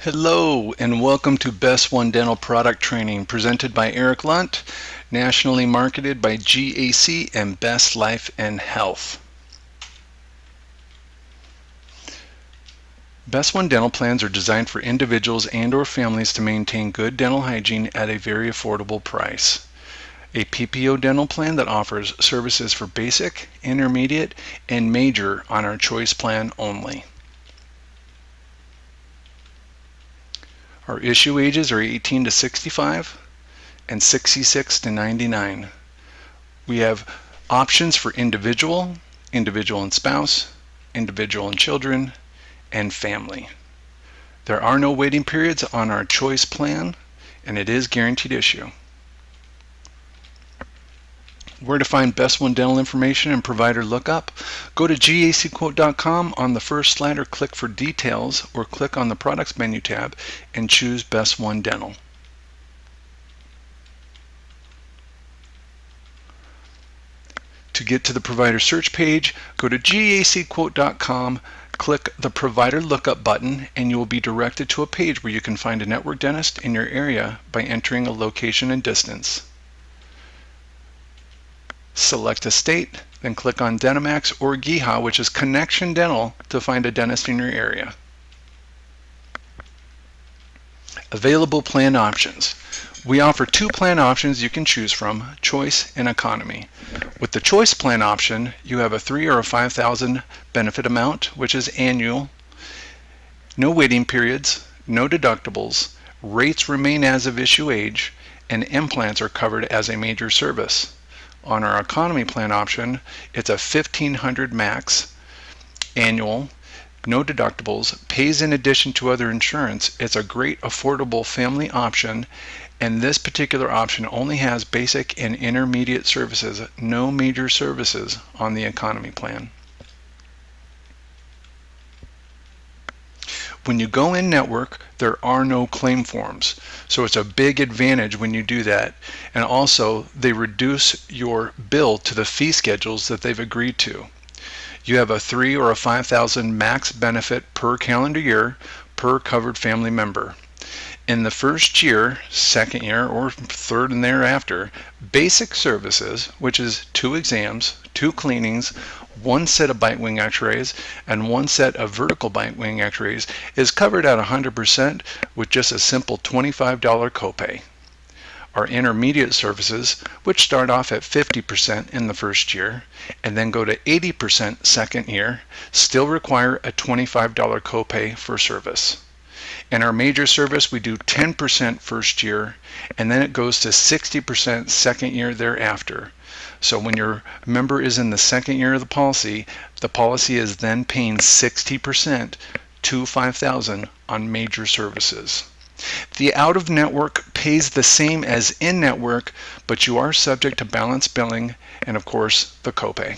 Hello and welcome to BestOne Dental Product Training presented by Erik Lunt, nationally marketed by GAC and Best Life and Health. BestOne dental plans are designed for individuals and or families to maintain good dental hygiene at a very affordable price. A PPO dental plan that offers services for basic, intermediate, and major on our choice plan only. Our issue ages are 18 to 65 and 66 to 99. We have options for individual, individual and spouse, individual and children, and family. There are no waiting periods on our choice plan, and it is guaranteed issue. Where to find BestOne dental information and provider lookup? Go to GACQuote.com. On the first slider, click for details or click on the products menu tab and choose BestOne Dental. To get to the provider search page, go to GACQuote.com, click the provider lookup button, and you will be directed to a page where you can find a network dentist in your area by entering a location and distance. Select a state, then click on Dentamax or GEHA, which is Connection Dental, to find a dentist in your area. Available plan options. We offer two plan options you can choose from, Choice and Economy. With the Choice plan option, you have a $3,000 or a $5,000 benefit amount, which is annual, no waiting periods, no deductibles, rates remain as of issue age, and implants are covered as a major service. On our Economy plan option, it's a $1,500 max, annual, no deductibles, pays in addition to other insurance. It's a great affordable family option, and this particular option only has basic and intermediate services, no major services on the Economy plan. When you go in network, there are no claim forms, so it's a big advantage when you do that. And also, they reduce your bill to the fee schedules that they've agreed to. You have a $3,000 or a $5,000 max benefit per calendar year per covered family member. In the first year, second year, or third and thereafter, basic services, which is 2 exams, 2 cleanings, 1 set of bite wing x-rays, and 1 set of vertical bite wing x-rays, is covered at 100% with just a simple $25 copay. Our intermediate services, which start off at 50% in the first year and then go to 80% second year, still require a $25 copay for service. In our major service, we do 10% first year, and then it goes to 60% second year thereafter. So when your member is in the second year of the policy is then paying 60% to $5,000 on major services. The out-of-network pays the same as in-network, but you are subject to balance billing and, of course, the copay.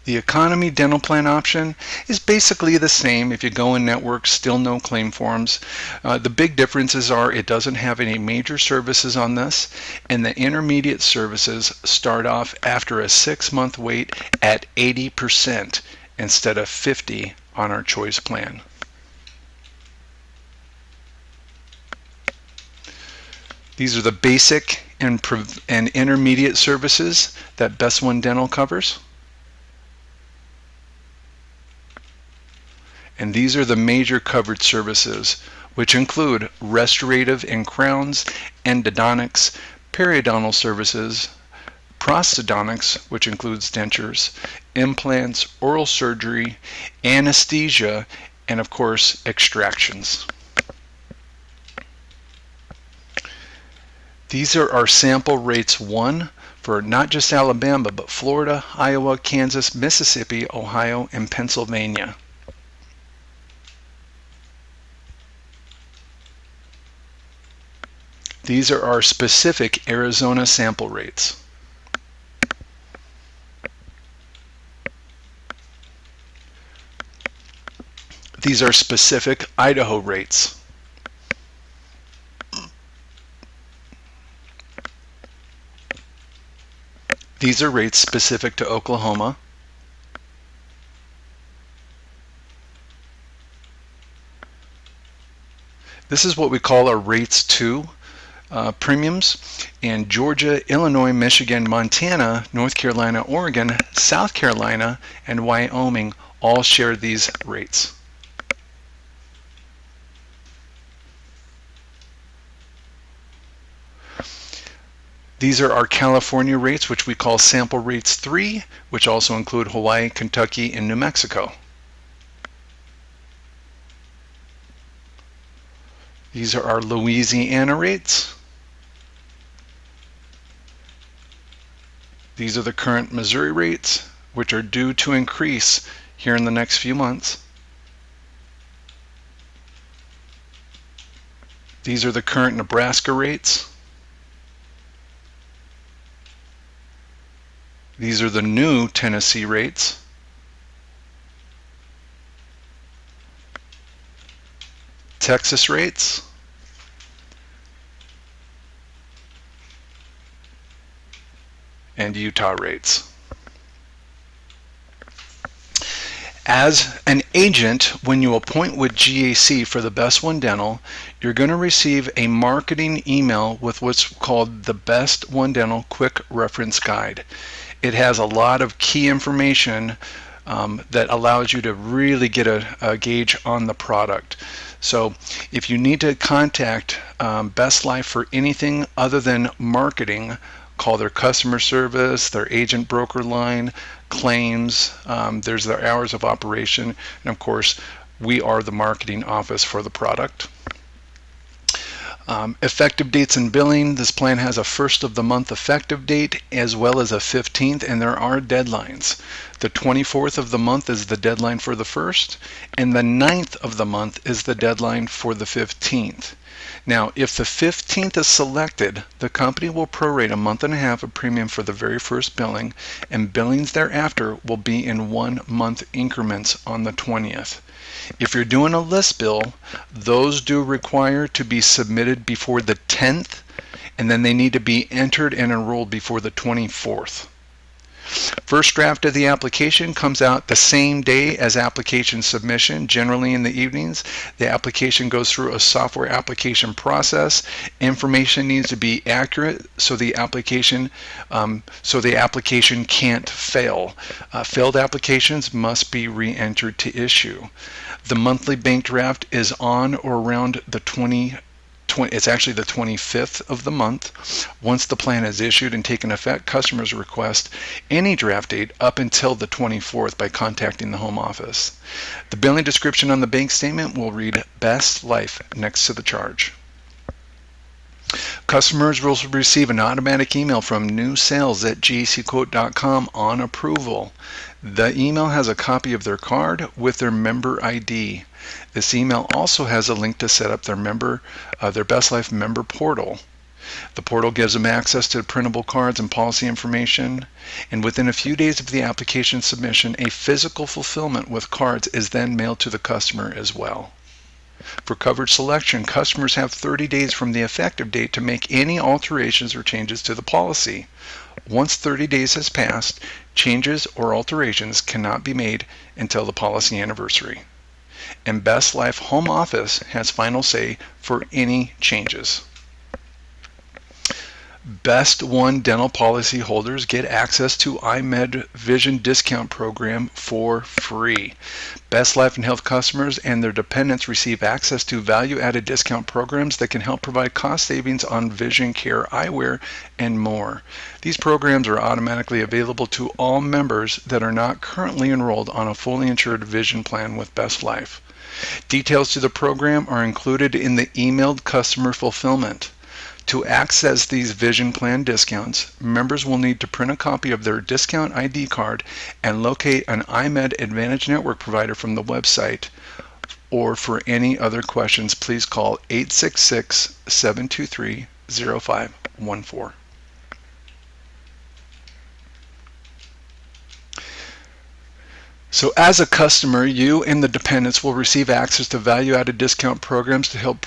The Economy dental plan option is basically the same. If you go in network, still no claim forms. The big differences are it doesn't have any major services on this, and the intermediate services start off after a 6-month wait at 80% instead of 50% on our choice plan. These are the basic and intermediate services that BestOne Dental covers. And these are the major covered services, which include restorative and crowns, endodontics, periodontal services, prosthodontics, which includes dentures, implants, oral surgery, anesthesia, and of course extractions. These are our sample rates 1 for not just Alabama, but Florida, Iowa, Kansas, Mississippi, Ohio, and Pennsylvania. These are our specific Arizona sample rates. These are specific Idaho rates. These are rates specific to Oklahoma. This is what we call our rates 2 premiums, and Georgia, Illinois, Michigan, Montana, North Carolina, Oregon, South Carolina, and Wyoming all share these rates. These are our California rates, which we call sample rates 3, which also include Hawaii, Kentucky, and New Mexico. These are our Louisiana rates. These are the current Missouri rates, which are due to increase here in the next few months. These are the current Nebraska rates. These are the new Tennessee rates. Texas rates. And Utah rates. As an agent, when you appoint with GAC for the BestOne Dental, you're going to receive a marketing email with what's called the BestOne Dental Quick Reference Guide. It has a lot of key information that allows you to really get a gauge on the product. So if you need to contact Best Life for anything other than marketing, call their customer service, their agent broker line, claims, there's their hours of operation, and of course we are the marketing office for the product. Effective dates and billing. This plan has a first of the month effective date as well as a 15th, and there are deadlines. The 24th of the month is the deadline for the first, and the 9th of the month is the deadline for the 15th. Now, if the 15th is selected, the company will prorate a month and a half of premium for the very first billing, and billings thereafter will be in 1 month increments on the 20th. If you're doing a list bill, those do require to be submitted before the 10th, and then they need to be entered and enrolled before the 24th. First draft of the application comes out the same day as application submission, generally in the evenings. The application goes through a software application process. Information needs to be accurate so the application can't fail. Failed applications must be re-entered to issue. The monthly bank draft is on or around the 25th of the month. Once the plan is issued and taken effect, customers request any draft date up until the 24th by contacting the home office. The billing description on the bank statement will read Best Life next to the charge. Customers will receive an automatic email from newsales@GACQuote.com on approval. The email has a copy of their card with their member ID. This email also has a link to set up their Best Life member portal. The portal gives them access to printable cards and policy information, and within a few days of the application submission, a physical fulfillment with cards is then mailed to the customer as well. For coverage selection, customers have 30 days from the effective date to make any alterations or changes to the policy. Once 30 days has passed, changes or alterations cannot be made until the policy anniversary. And Best Life Home Office has final say for any changes. BestOne dental policy holders get access to iMed Vision discount program for free. Best Life and Health customers and their dependents receive access to value-added discount programs that can help provide cost savings on vision care, eyewear, and more. These programs are automatically available to all members that are not currently enrolled on a fully insured vision plan with Best Life. Details to the program are included in the emailed customer fulfillment. To access these vision plan discounts, members will need to print a copy of their discount ID card and locate an iMed Advantage Network provider from the website. Or for any other questions, please call 866-723-0514. So as a customer, you and the dependents will receive access to value-added discount programs to help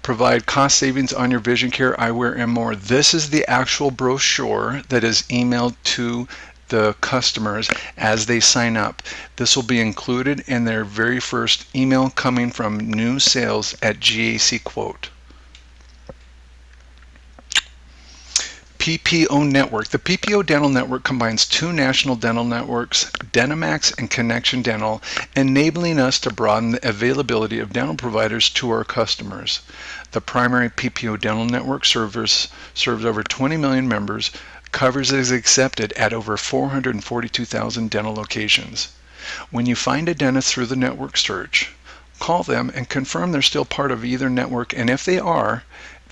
provide cost savings on your vision care, eyewear, and more. This is the actual brochure that is emailed to the customers as they sign up. This will be included in their very first email coming from new sales at GACQuote. PPO Network. The PPO Dental Network combines two national dental networks, Dentamax and Connection Dental, enabling us to broaden the availability of dental providers to our customers. The primary PPO Dental Network serves over 20 million members, coverage is accepted at over 442,000 dental locations. When you find a dentist through the network search, call them and confirm they're still part of either network, and if they are,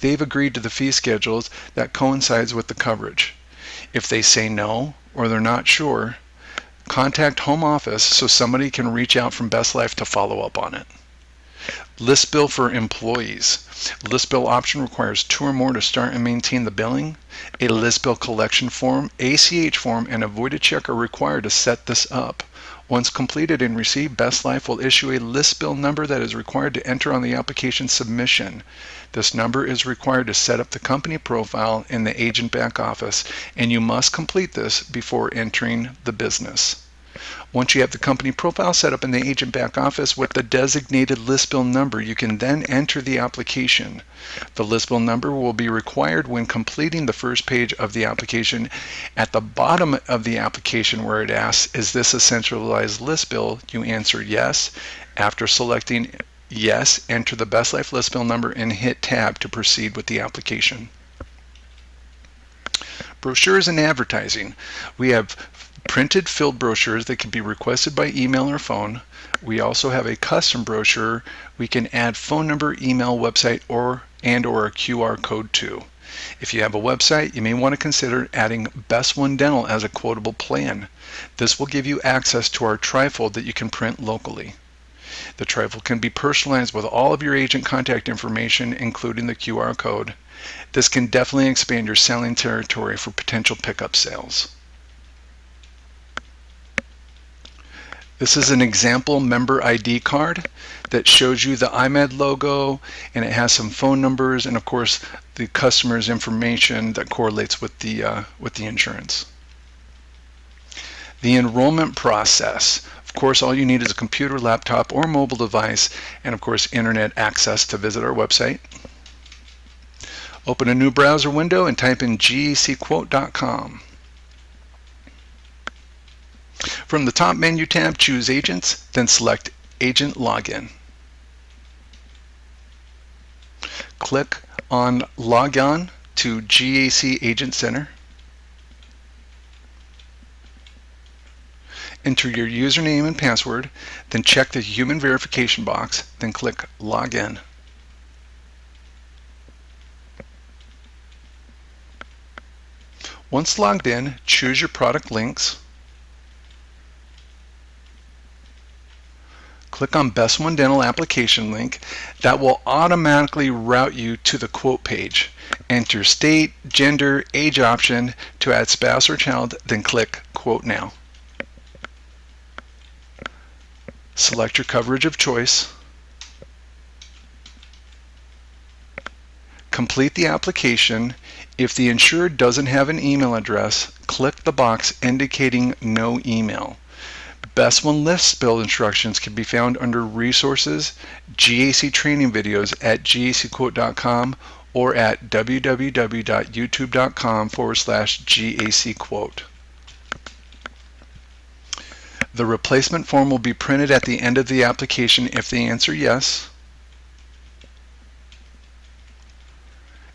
they've agreed to the fee schedules that coincides with the coverage. If they say no or they're not sure, contact home office so somebody can reach out from Best Life to follow up on it. List bill for employees. List bill option requires 2 or more to start and maintain the billing. A list bill collection form, ACH form, and a voided check are required to set this up. Once completed and received, Best Life will issue a list bill number that is required to enter on the application submission. This number is required to set up the company profile in the agent back office, and you must complete this before entering the business. Once you have the company profile set up in the agent back office with the designated list bill number, you can then enter the application. The list bill number will be required when completing the first page of the application. At the bottom of the application where it asks, is this a centralized list bill, you answer yes. After selecting yes, enter the Best Life list bill number and hit tab to proceed with the application. Brochures and advertising. We have printed filled brochures that can be requested by email or phone. We also have a custom brochure we can add phone number, email, website, or a QR code to. If you have a website, you may want to consider adding BestOne Dental as a quotable plan. This will give you access to our trifold that you can print locally. The trifold can be personalized with all of your agent contact information, including the QR code. This can definitely expand your selling territory for potential pickup sales. This is an example member ID card that shows you the IMED logo, and it has some phone numbers and of course the customer's information that correlates with the insurance. The enrollment process. Of course, all you need is a computer, laptop, or mobile device, and of course internet access to visit our website. Open a new browser window and type in GACQuote.com. From the top menu tab, choose Agents, then select Agent Login. Click on Log On to GAC Agent Center. Enter your username and password, then check the human verification box, then click Login. Once logged in, choose your product links. Click on BestOne Dental application link. That will automatically route you to the quote page. Enter state, gender, age option to add spouse or child, then click Quote Now. Select your coverage of choice. Complete the application. If the insured doesn't have an email address, click the box indicating no email. BestOne list bill instructions can be found under Resources, GAC training videos at GACQuote.com or at www.youtube.com/GACQuote. The replacement form will be printed at the end of the application if they answer yes.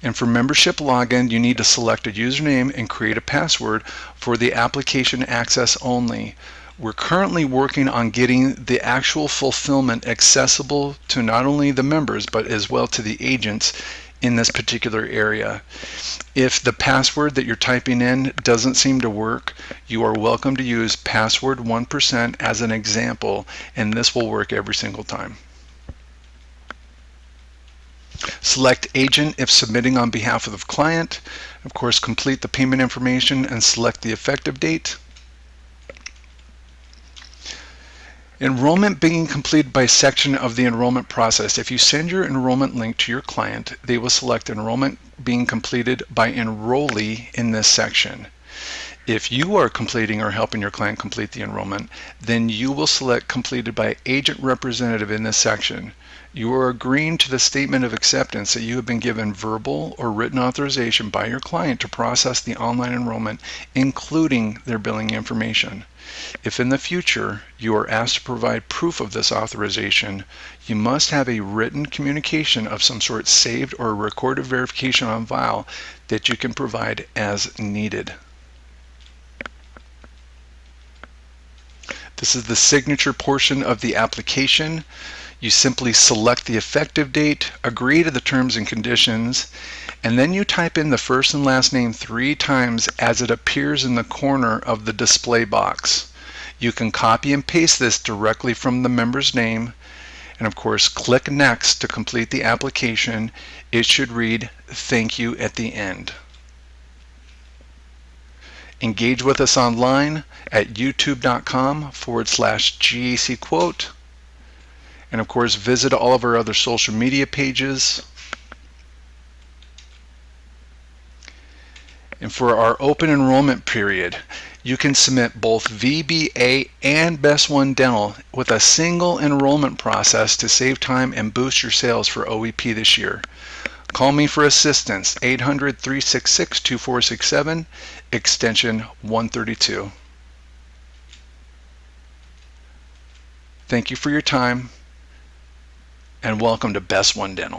And for membership login, you need to select a username and create a password for the application access only. We're currently working on getting the actual fulfillment accessible to not only the members but as well to the agents in this particular area. If the password that you're typing in doesn't seem to work, you are welcome to use password 1% as an example, and this will work every single time. Select agent if submitting on behalf of the client. Of course, complete the payment information and select the effective date. Enrollment being completed by section of the enrollment process. If you send your enrollment link to your client, they will select enrollment being completed by enrollee in this section. If you are completing or helping your client complete the enrollment, then you will select completed by agent representative in this section. You are agreeing to the statement of acceptance that you have been given verbal or written authorization by your client to process the online enrollment, including their billing information. If in the future you are asked to provide proof of this authorization, you must have a written communication of some sort saved or a recorded verification on file that you can provide as needed. This is the signature portion of the application. You simply select the effective date, agree to the terms and conditions, and then you type in the first and last name 3 times as it appears in the corner of the display box. You can copy and paste this directly from the member's name, and of course click Next to complete the application. It should read "Thank you" at the end. Engage with us online at youtube.com/GACQuote. And of course, visit all of our other social media pages. And for our open enrollment period, you can submit both VBA and BestOne Dental with a single enrollment process to save time and boost your sales for OEP this year. Call me for assistance, 800-366-2467, extension 132. Thank you for your time, and welcome to BestOne Dental.